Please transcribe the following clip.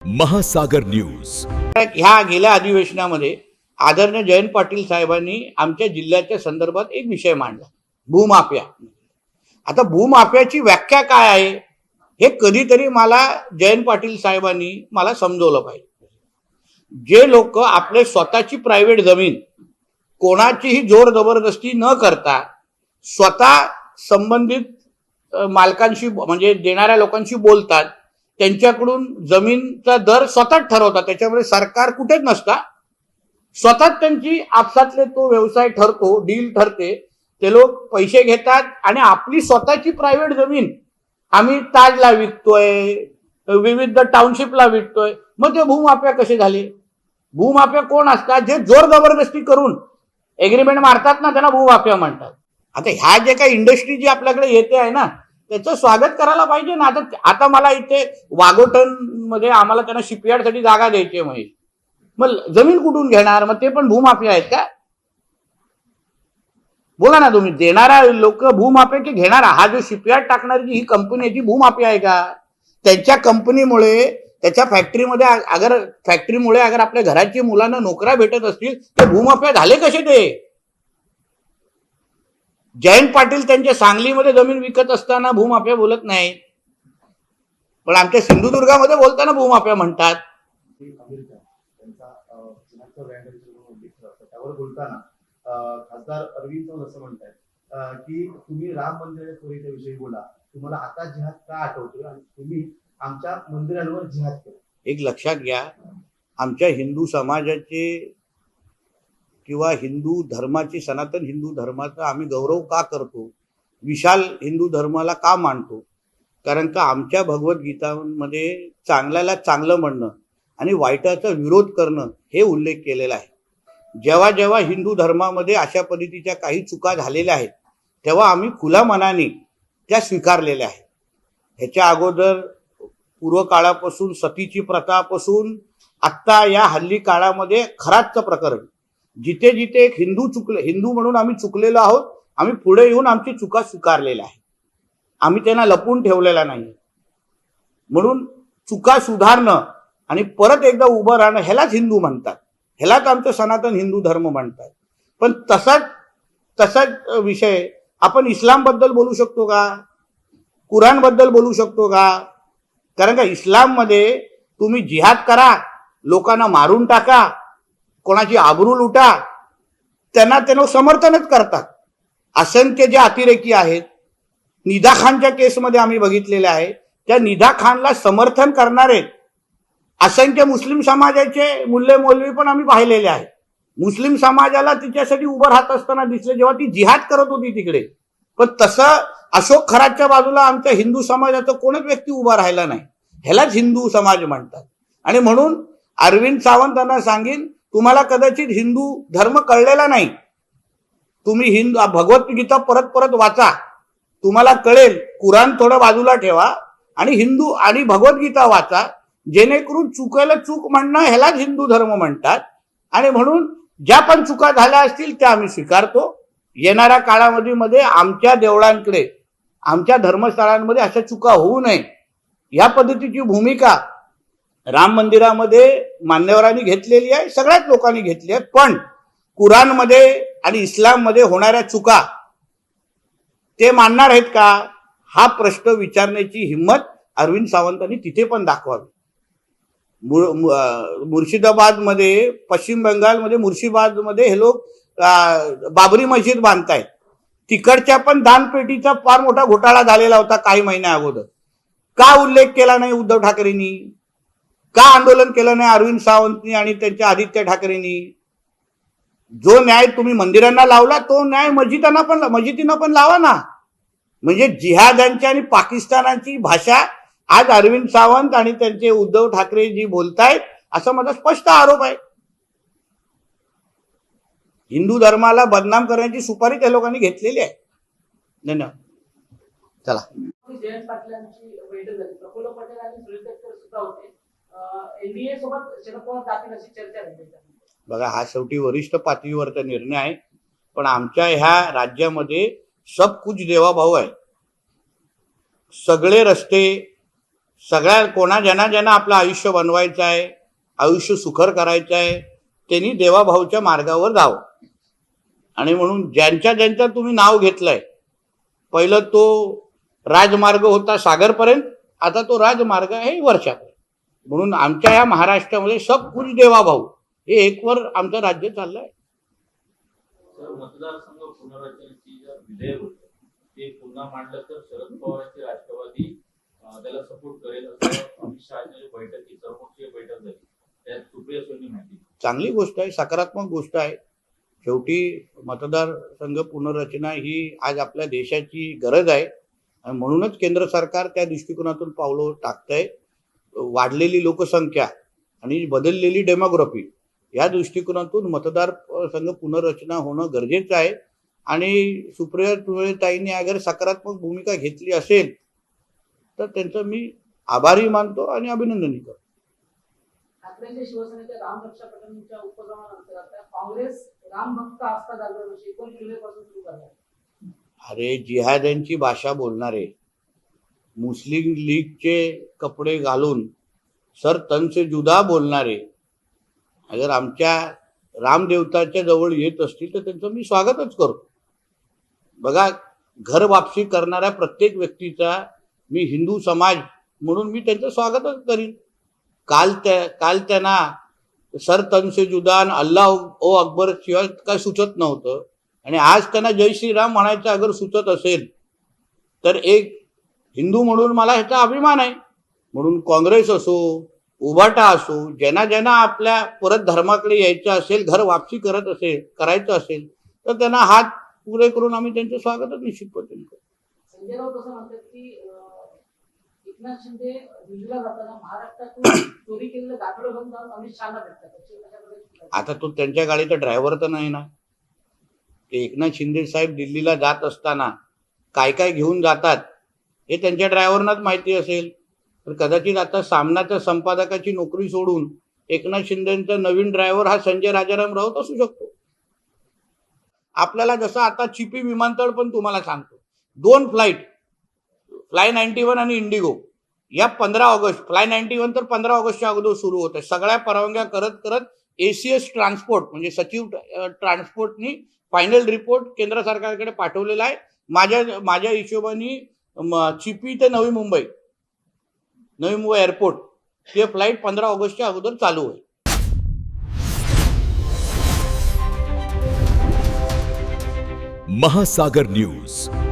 महासागर न्यूज. ह्या गेल्या अधिवेशनामध्ये आदरणीय जयंत पाटील साहेबांनी आमच्या जिल्ह्याच्या संदर्भात एक विषय मांडला, भूमाफिया. आता भूमाफियाची व्याख्या काय आहे हे कधीतरी मला जयंत पाटील साहेबांनी मला समजवलं पाहिजे. जे लोक आपले स्वतःची प्रायव्हेट जमीन कोणाचीही जोर जबरदस्ती न करता स्वतः संबंधित मालकांशी म्हणजे देणाऱ्या लोकांशी बोलतात, त्यांच्याकडून जमीनचा दर स्वतःच ठरवतात, त्याच्यामुळे सरकार कुठेच नसता, स्वतःच त्यांची आपसातले तो व्यवसाय ठरतो, डील ठरते, ते लोक पैसे घेतात आणि आपली स्वतःची प्रायव्हेट जमीन आम्ही ताजला विकतोय, विविध टाउनशिपला विकतोय. मग ते भूमाफिया कसे झाले? भूमाफिया कोण असतात? जे जोर जबरदस्ती करून एग्रीमेंट मारतात ना, त्यांना भूमाफिया म्हणतात. आता ह्या जे काही इंडस्ट्री जी आपल्याकडे येते आहे ना, त्याचं स्वागत करायला पाहिजे ना. आता मला इथे वाघोटन मध्ये आम्हाला त्यांना शिपयार्डसाठी जागा द्यायची आहे, मग जमीन कुठून घेणार? मग ते पण भूमाफिया आहेत का? बोला ना तुम्ही. देणारा लोक भूमाफिया की घेणारा? हा जो शिपयार्ड टाकणारी ही कंपनी आहे ती भूमाफिया आहे का? त्यांच्या कंपनीमुळे, त्याच्या फॅक्टरीमुळे अगर आपल्या घराची मुलांना नोकऱ्या भेटत असतील तर भूमाफिया झाले कसे ते? जयंत पाटील त्यांच्या सांगलीमध्ये जमीन विकत असताना भूमाफिया बोलत नाही, पण आमच्या सिंधुदुर्गामध्ये बोलताना भूमाफिया म्हणतात. त्यावर बोलताना खासदार अरविंद चौधरी असं म्हणतात की तुम्ही राम मंदिर चोरीच्या विषयी बोला, तुम्हाला आता जिहाद का आठवतोय आणि तुम्ही आमच्या मंदिरांवर जिहाद केला. एक लक्षात घ्या, आमच्या हिंदू समाजाचे किंवा हिंदू धर्माची, सनातन हिंदू धर्माचा आम्ही गौरव का करतो, विशाल हिंदू धर्माला का मानतो? कारण का आमच्या भगवद्गीतामध्ये चांगल्याला चांगलं म्हणणं आणि वाईटाचा विरोध करणं हे उल्लेख केलेला आहे. जेव्हा जेव्हा हिंदू धर्मामध्ये अशा पद्धतीच्या काही चुका झालेल्या आहेत तेव्हा आम्ही खुल्या मनाने त्या स्वीकारलेल्या आहेत. ह्याच्या अगोदर पूर्व काळापासून सतीची प्रथापासून आत्ता या हल्ली काळामध्ये खरातचं प्रकरण, जिथे जिथे एक हिंदू म्हणून आम्ही चुकलेलो आहोत, आम्ही पुढे येऊन आमची चुका स्वीकारलेल्या आहे, आम्ही त्यांना लपवून ठेवलेला नाही. म्हणून चुका सुधारणं आणि परत एकदा उभं राहणं ह्यालाच हिंदू म्हणतात, ह्यालाच आमचं सनातन हिंदू धर्म म्हणतात. पण तसाच विषय आपण इस्लाम बद्दल बोलू शकतो का? कुराण बद्दल बोलू शकतो का? कारण का इस्लाममध्ये तुम्ही जिहाद करा, लोकांना मारून टाका, कोणाची आबरू लुटा, त्यांना समर्थनच करतात. असंख्य जे अतिरेकी आहेत, निदा खानच्या केसमध्ये आम्ही बघितलेले आहे, त्या निदा खानला समर्थन करणारे असंख्य मुस्लिम समाजाचे मुल्ले मौलवी पण आम्ही पाहिलेले आहे. मुस्लिम समाजाला तिच्यासाठी उभं राहत असताना दिसले जेव्हा ती जिहाद करत होती तिकडे. पण तसं अशोक खरातच्या बाजूला आमच्या हिंदू समाजाचा कोणच व्यक्ती उभा राहिला नाही. ह्यालाच हिंदू समाज म्हणतात. आणि म्हणून अरविंद सावंतांना सांगेन, तुम्हाला कदाचित हिंदू धर्म कळलेला नाही. तुम्ही भगवद्गीता परत परत वाचा, तुम्हाला कळेल. कुराण थोडं बाजूला ठेवा आणि हिंदू आणि भगवद्गीता वाचा, जेणेकरून चुकायला चूक म्हणणं ह्यालाच हिंदू धर्म म्हणतात. आणि म्हणून ज्या पण चुका झाल्या असतील त्या आम्ही स्वीकारतो. येणाऱ्या काळामध्ये आमच्या देवळांकडे, आमच्या धर्मस्थळांमध्ये अशा चुका होऊ नये या पद्धतीची भूमिका राम मंदिरामध्ये मान्यवरांनी घेतलेली आहे, सगळ्याच लोकांनी घेतली आहे. पण कुराणमध्ये आणि इस्लाममध्ये होणाऱ्या चुका ते मानणार आहेत का, हा प्रश्न विचारण्याची हिंमत अरविंद सावंतांनी तिथे पण दाखवावी. मुर्शिदाबादमध्ये, पश्चिम बंगालमध्ये मुर्शिदाबादमध्ये हे लोक बाबरी मस्जिद बांधतायत. तिकडच्या पण दानपेटीचा फार मोठा घोटाळा झालेला होता काही महिन्या अगोदर. का उल्लेख केला नाही उद्धव ठाकरेंनी? का आंदोलन केलं नाही अरविंद सावंतनी आणि त्यांच्या आदित्य ठाकरेंनी? जो न्याय तुम्ही मंदिरांना लावला तो न्याय मस्जिदींना पण लावा ना. म्हणजे जिहादांची आणि पाकिस्तानाची भाषा आज अरविंद सावंत आणि त्यांचे उद्धव ठाकरे जी बोलतायत, असा माझा स्पष्ट आरोप आहे. हिंदू धर्माला बदनाम करण्याची सुपारी त्या लोकांनी घेतलेली आहे. धन्यवाद. चला. जयंत पाटलांची बैठक झाली, प्रफुल्ल पटेल आणि सुनील तटकरे सुद्धा होते. एनडीए सोबत शरद पवार जातील अशी चर्चा झाली. बघा, हा शेवटी वरिष्ठ पातळीवरचा निर्णय आहे, पण आमच्या ह्या राज्यामध्ये सब कुछ देवा भाऊ आहे. सगळे रस्ते, सगळ्या ज्यांना आपलं आयुष्य बनवायचं आहे, आयुष्य सुखर करायचं आहे, त्यांनी देवाभाऊच्या मार्गावर जावं. आणि म्हणून ज्यांच्या तुम्ही नाव घेतलंय, पहिलं तो राजमार्ग होता सागरपर्यंत, आता तो राजमार्ग आहे वर्षापर्यंत. म्हणून आमच्या या महाराष्ट्रामध्ये सब कुछ देवाभाऊ हे एकवर आमचं राज्य चाललंय. तर मतदारसंघ पुनर्रचनेची जर विधेयक होतं ते पुन्हा मांडलं तर शरद पवारांचे राष्ट्रवादी त्याला सपोर्ट करेल असं अमित शहाची बैठक सर्वपक्षीय बैठक झाली त्यात सुप्रिया सुळेंनी माहिती. चांगली गोष्ट आहे, सकारात्मक गोष्ट आहे. शेवटी मतदारसंघ पुनर्रचना ही आज आपल्या देशाची गरज आहे आणि म्हणूनच केंद्र सरकार त्या दृष्टिकोनातून पावलं टाकतंय. वाढलेली लोकसंख्या आणि बदललेली डेमोग्राफी या दृष्टिकोनातून मतदारसंघ पुनर्रचना होणं गरजेचं आहे. आणि सुप्रिया सुळेताईंनी अगर सकारात्मक भूमिका घेतली असेल तर त्यांचं मी आभारी मानतो आणि अभिनंदनही करतो. ठाकरेंच्या शिवसेनेच्या रामरक्षा पटणच्या उपक्रमानंतर आता काँग्रेस रामभक्त आस्था दरवर्षी 19 जुलैपासून सुरू करणार. अरे जिहाद्यांची भाषा बोलणारे, मुस्लिम लीगचे कपडे घालून सर तन से जुदा बोलणारे अगर आमच्या रामदेवताच्या जवळ येत असतील तर त्यांचं मी स्वागतच करतो. बघा, घर वापसी करणाऱ्या प्रत्येक व्यक्तीचा मी हिंदू समाज म्हणून मी त्यांचं स्वागतच करीन. काल त्यांना सर तन से जुदा आणि अल्लाह ओ अकबर शिवाय काय सुचत नव्हतं आणि आज त्यांना जय श्रीराम म्हणायचं अगर सुचत असेल तर एक हिंदू म्हणून मला ह्याचा अभिमान आहे. म्हणून काँग्रेस असो, उभाटा असो, ज्यांना आपल्या परत धर्माकडे यायचं असेल, घर वापसी करायचं असेल तर त्यांना हात पुरे करून आम्ही त्यांचं स्वागतच निश्चितपणे करू. संजय राऊत असं म्हणतात की एकनाथ शिंदे दिल्लीला जाताना महाराष्ट्रातून चोरी केलेलं गाठोडं घेऊन जाऊन अमित शहाना भेटतात. आता तो त्यांच्या गाडीचा ड्रायव्हर तर नाही ना. ते एकनाथ शिंदे साहेब दिल्लीला जात असताना काय काय घेऊन जातात हे त्यांच्या ड्रायव्हरनाच माहिती असेल. तर कदाचित आता सामनाच्या संपादकाची नोकरी सोडून एकनाथ शिंदेचा नवीन ड्रायव्हर हा संजय राजाराम राऊत असू शकतो. आपल्याला जसं आता चिपी विमानतळ पण तुम्हाला सांगतो, 2 फ्लाईट फ्लाय 91 आणि इंडिगो या 15 ऑगस्ट, फ्लाय 91 तर 15 ऑगस्टच्या अगोदर सुरू होते. सगळ्या परवानग्या करत एसीएस ट्रान्सपोर्ट म्हणजे सचिव ट्रान्सपोर्टनी फायनल रिपोर्ट केंद्र सरकारकडे पाठवलेला आहे. माझ्या हिशोबाने चिपी ते नवी मुंबई एअरपोर्ट हे फ्लाईट 15 ऑगस्टच्या अगोदर चालू होईल. महासागर न्यूज.